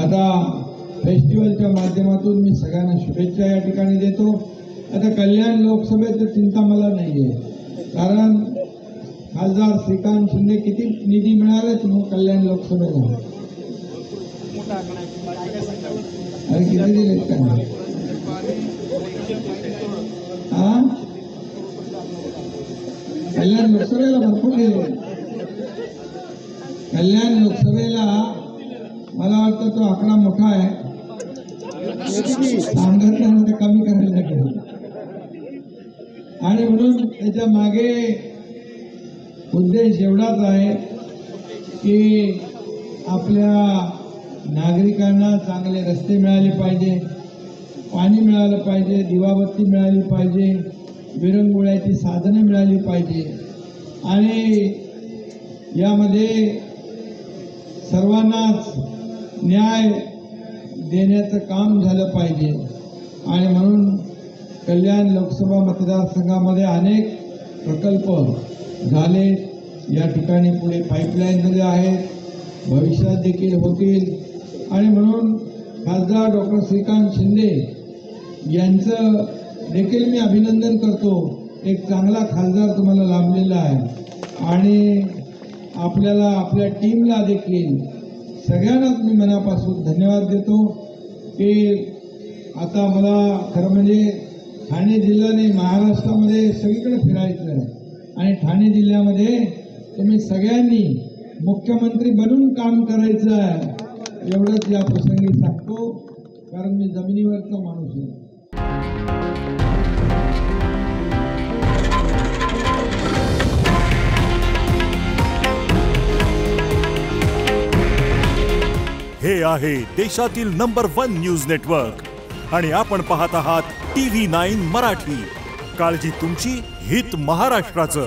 आता फेस्टिवलच्या माध्यमातून मी सगळ्यांना शुभेच्छा या ठिकाणी देतो। आता कल्याण लोकसभेची चिंता मला नाहीये, कारण खासदार श्रीकांत शिंदे किती निधी मिळाले तुम्हाला कल्याण लोकसभेला? अरे किती दिलेत काय? कल्याण लोकसभेला भरपूर दिले। कल्याण लोकसभेला मला वाटतं तो आकडा मोठा आहे, सांगण्यामध्ये कमी करायला लागेल। आणि म्हणून त्याच्या मागे उद्देश एवढाच आहे की आपल्या नागरिकांना चांगले रस्ते मिळाले पाहिजे, पाणी मिळालं पाहिजे, दिवाबत्ती मिळाली पाहिजे, विरंगुळ्याची साधने मिळाली पाहिजे आणि यामध्ये सर्वांनाच न्याय देण्याचं काम झालं पाहिजे। आणि म्हणून कल्याण लोकसभा मतदारसंघामध्ये अनेक प्रकल्प झाले, या ठिकाणी पुढे पाईपलाईन मध्ये आहेत, भविष्यात देखील होतील। आणि म्हणून खासदार डॉक्टर श्रीकांत शिंदे यांचं देखील मी अभिनंदन करतो। एक चांगला खासदार तुम्हाला लाभलेला आहे आणि आपल्याला आपल्या टीमला देखील सगळ्यांनाच मी मनापासून धन्यवाद देतो की आता मला खरं म्हणजे ठाणे जिल्ह्याने महाराष्ट्रामध्ये सगळीकडे फिरायचं आहे आणि ठाणे जिल्ह्यामध्ये तुम्ही सगळ्यांनी मुख्यमंत्री बनून काम करायचं आहे, एवढंच या प्रसंगी सांगतो, कारण मी जमिनीवरचा माणूस आहे। हे आहे देशातील नंबर 1 न्यूज नेटवर्क आणि आपण पाहत आहात TV9 मराठी। काळजी तुमची, हित महाराष्ट्राचं।